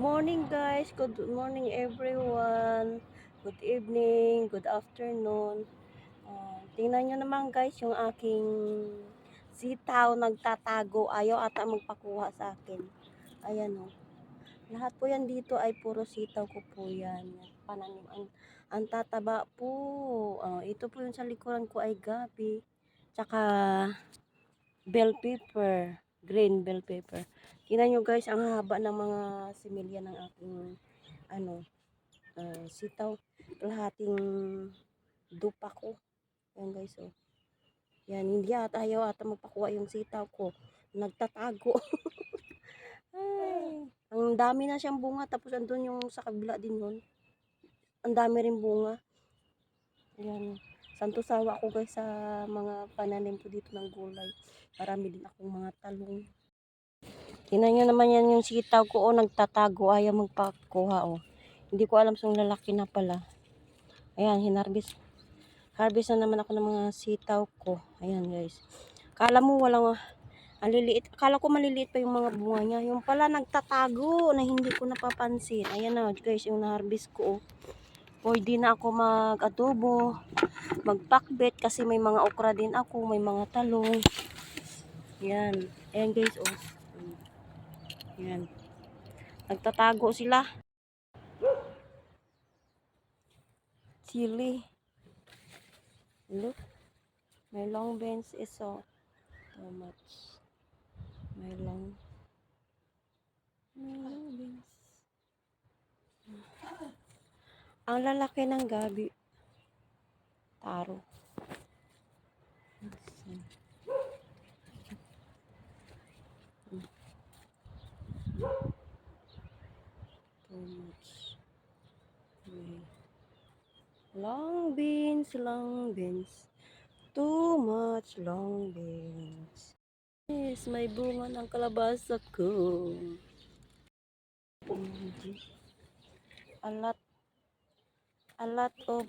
morning guys, good morning everyone. Good evening, good afternoon. Tingnan nyo naman guys yung aking sitaw nagtatago. Ayaw ata magpakuha sa akin. Ayan o. Lahat po yan dito ay puro sitaw ko po yan. Pananim. Ang tataba po. Ito po yung sa likuran ko ay gabi. Tsaka bell pepper. Green bell pepper. Tingnan nyo guys, ang haba ng mga similya ng aking sitaw. Kalahating dupa ko. Yan guys, oh. Yan, hindi ayaw ata magpakuha yung sitaw ko. Nagtatago. Ay, ang dami na siyang bunga. Tapos andun yung sa kabila din yun. Ang dami rin bunga. Yan. Santo sawa ko guys sa mga pananim ko dito ng gulay. Marami din akong mga talong. Tingnan nyo naman yan yung sitaw ko, oh, nagtatago, ayaw magpakuha, oh. Hindi ko alam kung lalaki na pala. Ayan, harvest na naman ako ng mga sitaw ko. Ayan guys. Kala mo walang, ang liliit. Kala ko maliliit pa yung mga bunga niya. Yung pala nagtatago na hindi ko napapansin. Ayan na guys, yung na-harvest ko, oh. Pwede na ako mag-adobo, magpakbet kasi may mga okra din ako, may mga talong. Ayan. Ayan guys, oh. Ayan. Nagtatago sila. Chili. Look. My long beans is so much. My long beans. Ang lalaki ng gabi. Taro. Too much. Long beans. Too much long beans. Yes, may bunga ng kalabasa ko. A lot of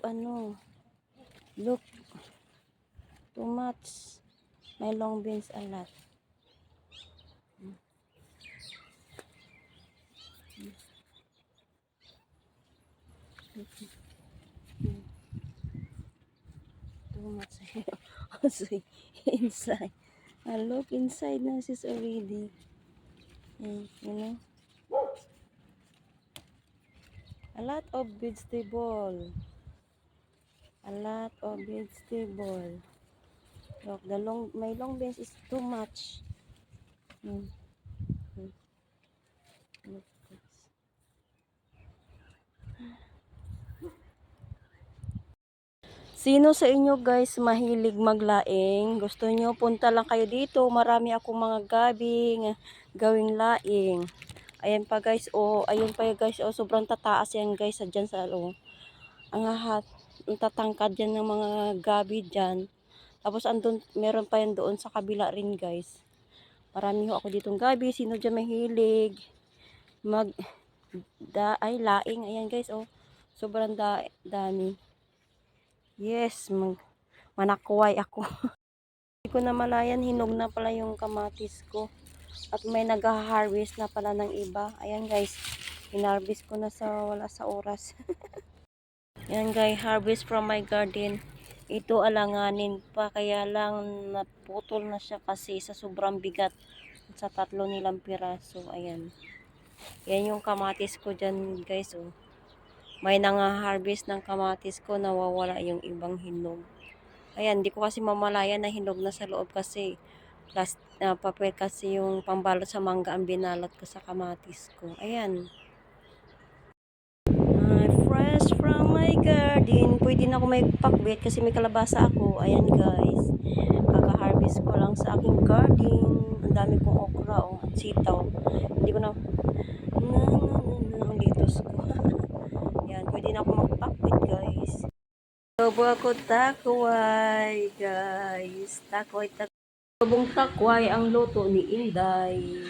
look, too much. My long beans a lot. Too much. Also inside. Look inside na sis already. You know. A lot of vegetable. Look, my long beans is too much. Look, sino sa inyo guys mahilig maglaing? Gusto nyo punta lang kayo dito. Marami akong mga gawing laing. Ayan pa guys, oh. Ayun pa guys, oh. Sobrang tataas yan guys. Dyan sa, oh. Ang tatangkad dyan ng mga gabi dyan. Tapos andun, meron pa yan doon sa kabila rin guys. Marami ho ako ditong gabi. Sino dyan mahilig laing? Ayan guys, oh. Sobrang dami. Yes, manakuway ako. Hindi ko na malayan, hinog na pala yung kamatis ko. At may nag-harvest na pala ng iba. Ayan guys, hinarvest ko na wala sa oras. Ayan guys, harvest from my garden. Ito alanganin pa, kaya lang naputol na siya kasi sa sobrang bigat sa 3 nilang piraso. Ayan. Yan yung kamatis ko dyan guys, oh. May nanga-harvest ng kamatis ko, nawawala yung ibang hinog. Ayan, hindi ko kasi mamalayan na hinog na sa loob kasi papel kasi yung pambalot sa mangga ang binalot ko sa kamatis ko. Ayan. Fresh from my garden. Pwede na ako may pakbet kasi may kalabasa ako. Ayan guys. Kaka-harvest ko lang sa aking garden. Ang dami kong okra, oh, at sitaw. Hindi ko na ang litos ko. Yan, pwede na ako magpakbet guys. Adobo ako takway guys. Takway. Adobong takway ang luto ni Inday.